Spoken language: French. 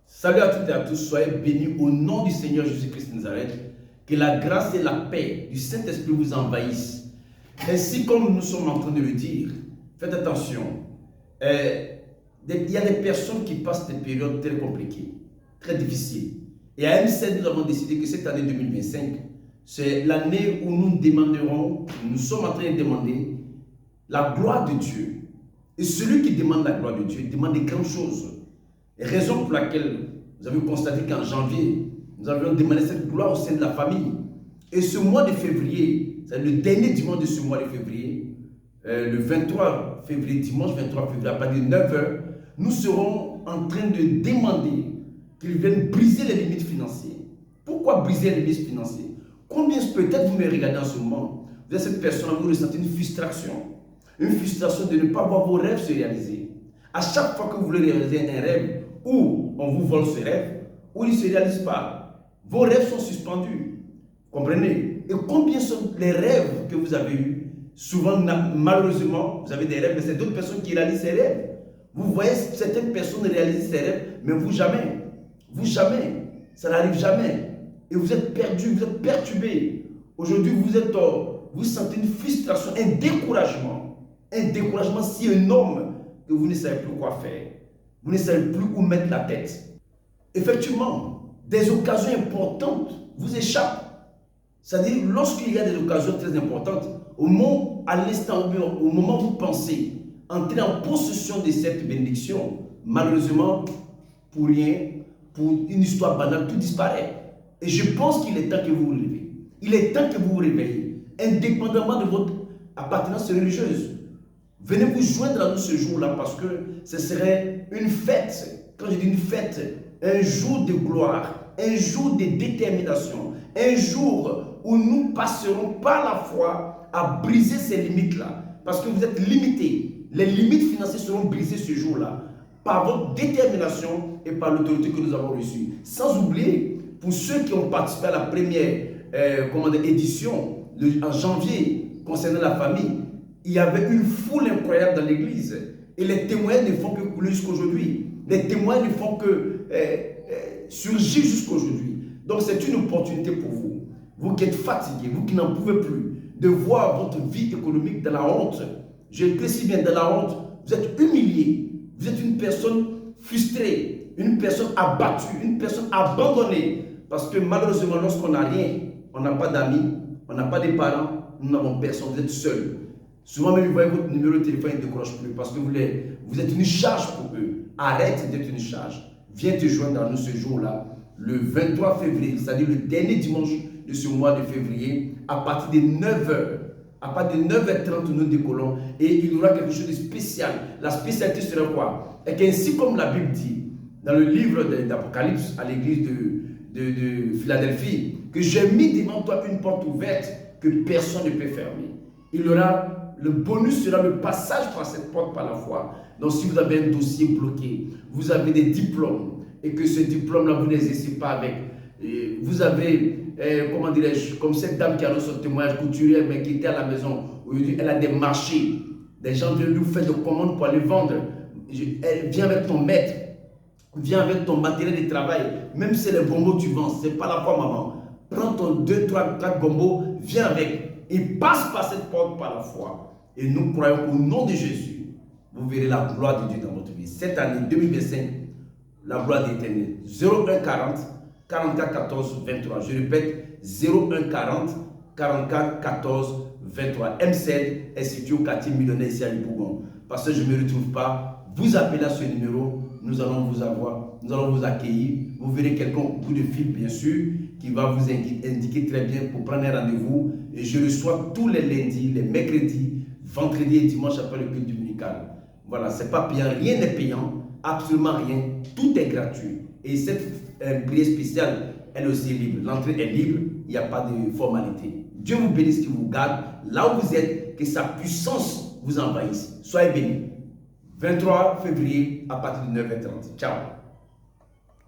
Salut à toutes et à tous, soyez bénis au nom du Seigneur Jésus-Christ de Nazareth. Que la grâce et la paix du Saint-Esprit vous envahissent. Ainsi comme nous sommes en train de le dire, faites attention. Il y a des personnes qui passent des périodes très compliquées, très difficiles. Et à M7, nous avons décidé que cette année 2025, c'est l'année où nous demanderons, nous sommes en train de demander la gloire de Dieu. Et celui qui demande la gloire de Dieu demande des grandes choses. Et raison pour laquelle vous avez constaté qu'en janvier, nous avions demandé cette gloire au sein de la famille. Et ce mois de février, c'est le dernier dimanche de ce mois de février, le 23 février, dimanche 23 février, à partir de 9 h, nous serons en train de demander qu'ils viennent briser les limites financières. Pourquoi briser les limites financières? Combien peut-être vous me regardez en ce moment, vous êtes cette personne, vous ressentez une frustration de ne pas voir vos rêves se réaliser. À chaque fois que vous voulez réaliser un rêve, ou on vous vole ce rêve, ou il ne se réalise pas. Vos rêves sont suspendus. Comprenez? Et combien sont les rêves que vous avez eus? Souvent, malheureusement, vous avez des rêves, mais c'est d'autres personnes qui réalisent ces rêves. Vous voyez certaines personnes réaliser ces rêves, mais vous jamais. Vous jamais. Ça n'arrive jamais. Et vous êtes perdu, vous êtes perturbé. Aujourd'hui, vous sentez une frustration, un découragement. Un découragement si énorme que vous ne savez plus quoi faire. Vous ne savez plus où mettre la tête. Effectivement, des occasions importantes vous échappent. C'est-à-dire, lorsqu'il y a des occasions très importantes, au moment où vous pensez entrer en possession de cette bénédiction, malheureusement, pour rien, pour une histoire banale, tout disparaît. Et je pense qu'il est temps que vous vous réveillez. Il est temps que vous vous réveillez, indépendamment de votre appartenance religieuse. Venez vous joindre à nous ce jour-là parce que ce serait une fête. Quand je dis une fête, un jour de gloire, un jour de détermination, un jour où nous passerons par la foi à briser ces limites-là. Parce que vous êtes limités. Les limites financières seront brisées ce jour-là par votre détermination et par l'autorité que nous avons reçue. Sans oublier, pour ceux qui ont participé à la première édition en janvier concernant la famille, il y avait une foule incroyable dans l'église. Et les témoins ne font que couler jusqu'aujourd'hui. Les témoins ne font que surgir jusqu'aujourd'hui. Donc c'est une opportunité pour vous. Vous qui êtes fatigués, vous qui n'en pouvez plus, de voir votre vie économique dans la honte. Je précise bien dans la honte. Vous êtes humilié. Vous êtes une personne frustrée, une personne abattue, une personne abandonnée. Parce que malheureusement, lorsqu'on n'a rien, on n'a pas d'amis, on n'a pas de parents, nous n'avons personne, vous êtes seul. Souvent même, vous voyez votre numéro de téléphone, il ne décroche plus parce que vous êtes une charge pour eux. Arrête d'être une charge. Viens te joindre à nous ce jour-là, le 23 février, c'est-à-dire le dernier dimanche de ce mois de février, à partir de 9 h. À partir de 9 h 30, nous décollons et il y aura quelque chose de spécial. La spécialité sera quoi? Et qu'ainsi comme la Bible dit, dans le livre d'Apocalypse à l'église de Philadelphie, que j'ai mis devant toi une porte ouverte que personne ne peut fermer. Le bonus sera le passage par cette porte par la foi. Donc si vous avez un dossier bloqué, vous avez des diplômes et que ce diplôme-là, vous n'exercez pas avec, vous avez, comment dirais-je, comme cette dame qui a reçu son témoignage couturière, mais qui était à la maison, aujourd'hui elle a des marchés, des gens viennent lui faire des commandes pour aller vendre. Elle vient avec ton maître, viens avec ton matériel de travail, même si c'est les bonbons que tu vends, c'est pas la foi maman. Prends ton 2, 3, 4 bonbons, viens avec. Et passe par cette porte par la foi. Et nous croyons qu'au nom de Jésus, vous verrez la gloire de Dieu dans votre vie. Cette année 2025, la gloire de l'Éternel. 01 40 44 14 23. Je répète, 01 40 44 14 23. M7 est situé au quartier millionnaire ici à Libougon. Parce que je ne me retrouve pas, vous appelez à ce numéro, nous allons vous accueillir. Vous verrez quelqu'un au bout de fil, bien sûr, qui va vous indiquer très bien pour prendre un rendez-vous. Et je reçois tous les lundis, les mercredis, vendredis et dimanches après le culte dominical. Voilà, c'est pas payant, rien n'est payant, absolument rien, tout est gratuit. Et cette prière spéciale, elle aussi est libre. L'entrée est libre, il n'y a pas de formalité. Dieu vous bénisse, qu'il vous garde là où vous êtes, que sa puissance vous envahisse. Soyez bénis. 23 février à partir de 9 h 30. Ciao.